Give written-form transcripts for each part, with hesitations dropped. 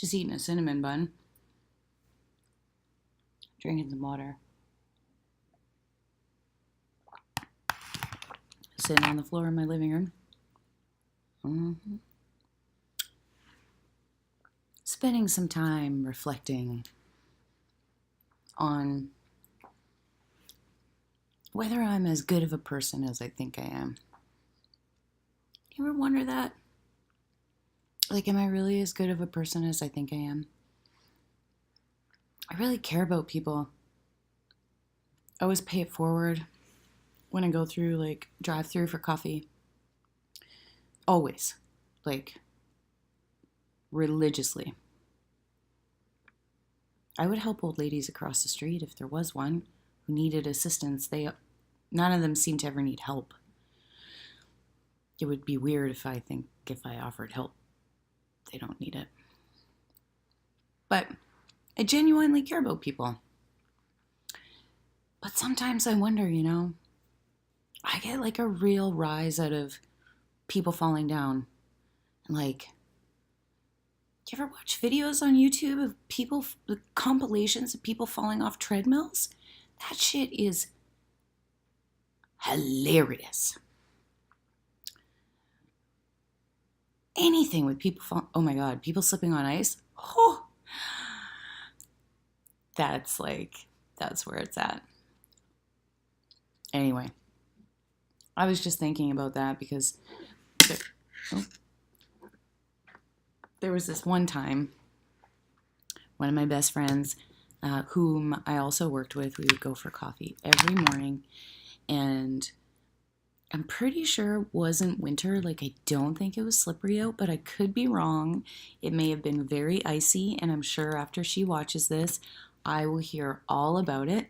Just eating a cinnamon bun. Drinking some water. Sitting on the floor in my living room. Mm-hmm. Spending some time reflecting on whether I'm as good of a person as I think I am. You ever wonder that? Like, am I really as good of a person as I think I am? I really care about people. I always pay it forward when I go through, like, drive through for coffee. Always. Like, religiously. I would help old ladies across the street if there was one who needed assistance. None of them seem to ever need help. It would be weird if I offered help, they don't need it. But I genuinely care about people. But sometimes I wonder, I get like a real rise out of people falling down. Like, do you ever watch videos on YouTube of people, compilations of people falling off treadmills? That shit is hilarious. Anything with people oh my God, people slipping on ice. Oh, that's where it's at. Anyway, I was just thinking about that because there was this one time, one of my best friends, whom I also worked with, we would go for coffee every morning, and I'm pretty sure it wasn't winter. Like, I don't think it was slippery out, but I could be wrong. It may have been very icy, and I'm sure after she watches this, I will hear all about it.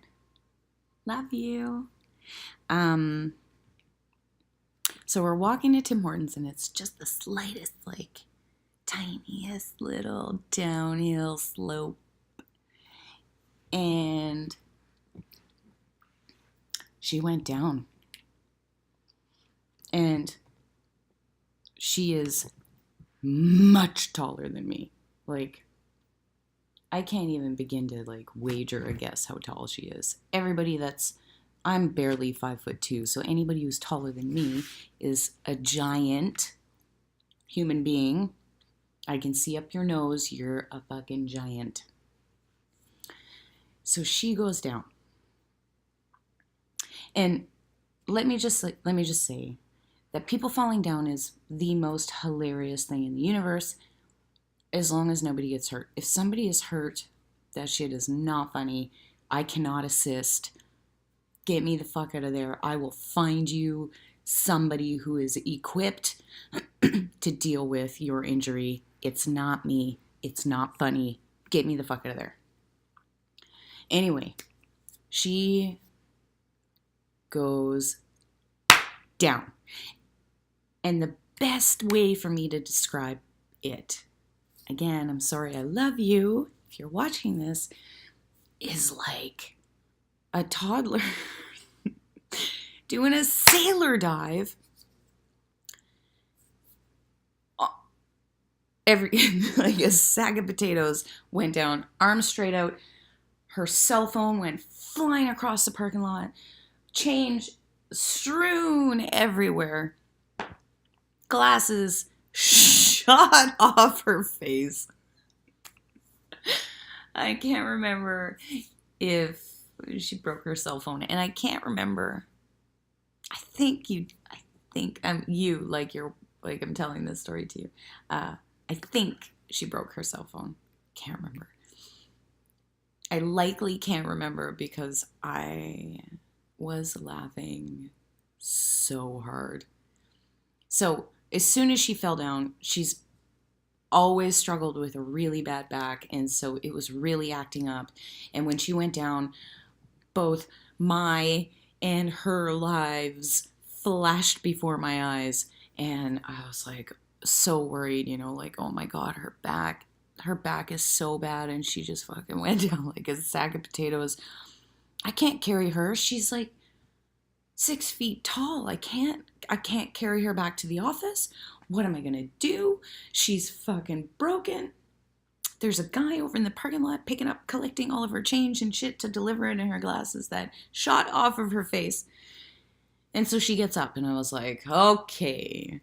Love you. So we're walking to Tim Hortons, and it's just the slightest, like, tiniest little downhill slope. And she went down. And she is much taller than me. Like, I can't even begin to, like, wager a guess how tall she is. I'm barely 5'2", so anybody who's taller than me is a giant human being. I can see up your nose, you're a fucking giant. So she goes down. And let me just say that people falling down is the most hilarious thing in the universe, as long as nobody gets hurt. If somebody is hurt, that shit is not funny. I cannot assist. Get me the fuck out of there. I will find you somebody who is equipped to deal with your injury. It's not me. It's not funny. Get me the fuck out of there. Anyway, she goes down. And the best way for me to describe it, again, I'm sorry, I love you, if you're watching this, is like a toddler doing a sailor dive. Like a sack of potatoes went down, arms straight out. Her cell phone went flying across the parking lot. Change strewn everywhere. Glasses shot off her face. I can't remember if she broke her cell phone, and I can't remember. I think I'm telling this story to you. I think she broke her cell phone. Can't remember. I likely can't remember because I was laughing so hard. So as soon as she fell down, she's always struggled with a really bad back, and so it was really acting up. And when she went down, both my and her lives flashed before my eyes, and I was like so worried, like, oh my God, her back is so bad, and she just fucking went down like a sack of potatoes. I can't carry her. She's like 6 feet tall. I can't carry her back to the office. What am I gonna do? She's fucking broken. there's a guy over in the parking lot collecting all of her change and shit to deliver it in her glasses that shot off of her face. And so she gets up, and I was like, okay,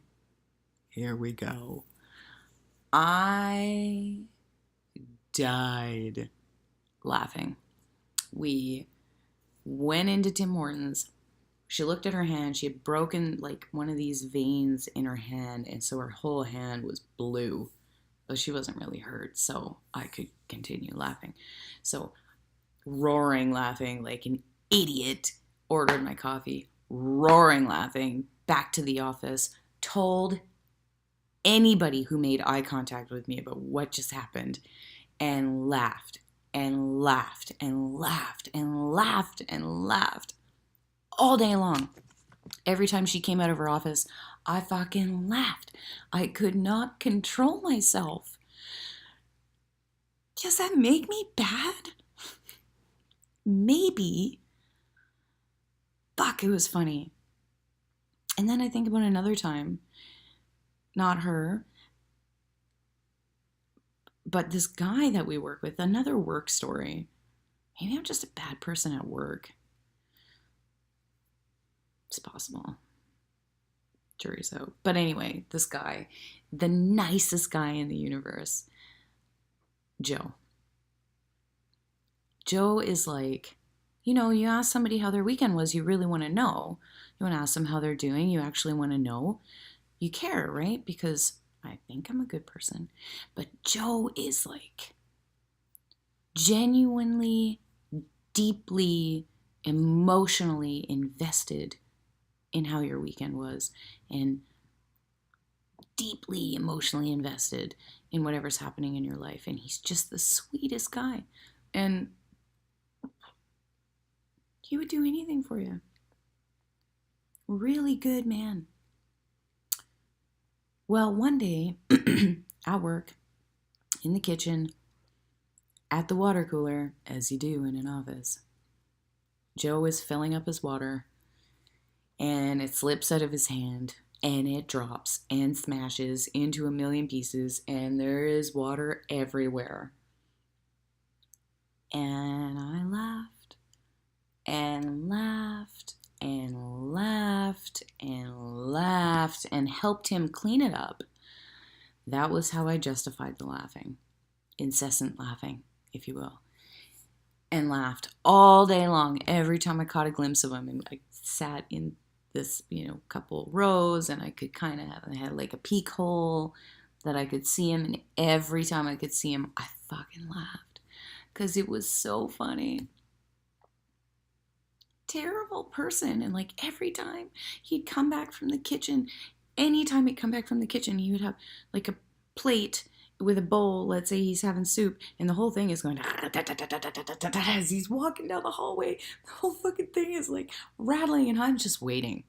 here we go. I died laughing. We went into Tim Hortons. She looked at her hand. She had broken like one of these veins in her hand, and so her whole hand was blue. But she wasn't really hurt, so I could continue laughing. So, roaring laughing like an idiot, ordered my coffee, roaring laughing, back to the office, told anybody who made eye contact with me about what just happened, and laughed and laughed and laughed and laughed and laughed all day long. Every time she came out of her office, I fucking laughed. I could not control myself. Does that make me bad? Maybe. Fuck, it was funny. And then I think about another time. Not her, but this guy that we work with, another work story. Maybe I'm just a bad person at work. It's possible. Jury's out. But anyway, this guy, the nicest guy in the universe, Joe. Joe is like, you ask somebody how their weekend was, you really want to know. You want to ask them how they're doing. You actually want to know. You care, right? Because I think I'm a good person. But Joe is like genuinely, deeply, emotionally invested in how your weekend was, and deeply emotionally invested in whatever's happening in your life. And he's just the sweetest guy. And he would do anything for you. Really good man. Well, one day at work, in the kitchen, at the water cooler, as you do in an office, Joe is filling up his water, and it slips out of his hand, and it drops and smashes into a million pieces, and there is water everywhere. And I laughed and laughed and laughed and laughed and helped him clean it up. That was how I justified the laughing. Incessant laughing, if you will. And laughed all day long every time I caught a glimpse of him. And I sat in this, couple rows, and I could I had like a peek hole that I could see him. And every time I could see him, I fucking laughed because it was so funny. Terrible person. And like every time he'd come back from the kitchen, anytime he'd come back from the kitchen, he would have like a plate with a bowl. Let's say he's having soup, and the whole thing is going as he's walking down the hallway. The whole fucking thing is like rattling, and I'm just waiting,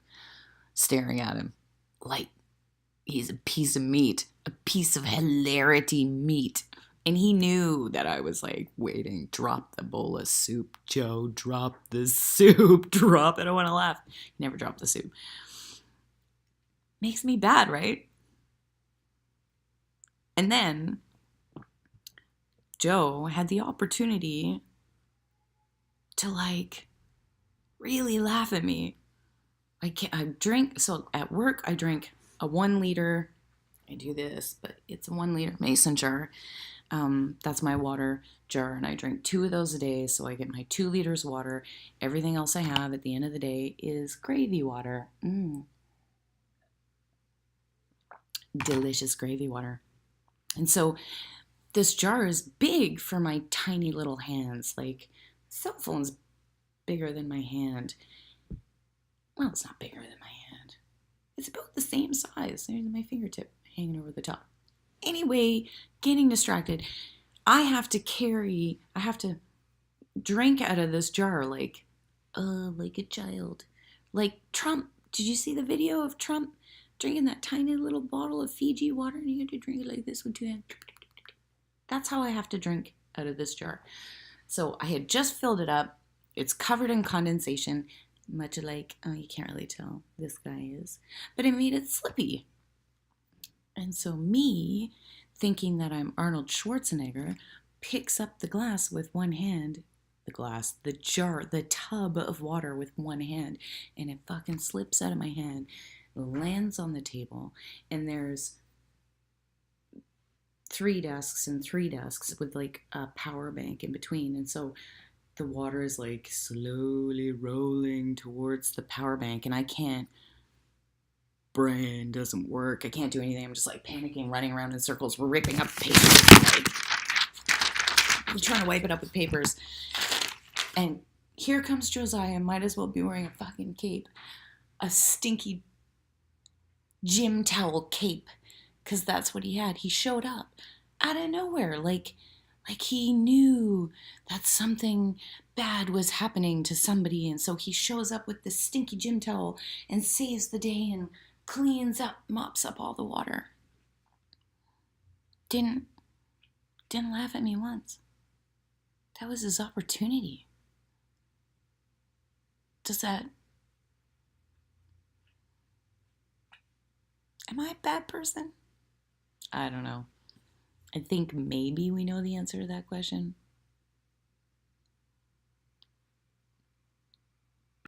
staring at him like he's a piece of meat, a piece of hilarity meat. And he knew that I was like waiting. Drop the bowl of soup, Joe. Drop the soup. Drop it. I want to laugh. He never dropped the soup. Makes me bad, right? And then Joe had the opportunity to like really laugh at me. I drink. So at work, I drink a 1 liter. I do this, but it's a 1 liter mason jar. That's my water jar, and I drink 2 of those a day, so I get my 2 liters water. Everything else I have at the end of the day is gravy water. Delicious gravy water. And so this jar is big for my tiny little hands. Like, cell phone's bigger than my hand. Well, it's not bigger than my hand. It's about the same size. There's my fingertip hanging over the top. Anyway, getting distracted. I have to drink out of this jar like a child. Like Trump. Did you see the video of Trump drinking that tiny little bottle of Fiji water, and you had to drink it like this with 2 hands? That's how I have to drink out of this jar. So I had just filled it up. It's covered in condensation, much like, you can't really tell, this guy is. But it made it slippy. And so me, thinking that I'm Arnold Schwarzenegger, picks up the glass with one hand, the jar, the tub of water with one hand, and it fucking slips out of my hand, lands on the table, and there's three desks and three desks with like a power bank in between. And so the water is like slowly rolling towards the power bank, and I can't, brain doesn't work. I can't do anything. I'm just like panicking, running around in circles, ripping up papers, like I'm trying to wipe it up with papers. And here comes Josiah, might as well be wearing a fucking cape, a stinky gym towel cape, because that's what he had. He showed up out of nowhere, like he knew that something bad was happening to somebody, and so he shows up with this stinky gym towel and saves the day and cleans up, mops up all the water. Didn't laugh at me once. That was his opportunity. Does that... Am I a bad person? I don't know. I think maybe we know the answer to that question.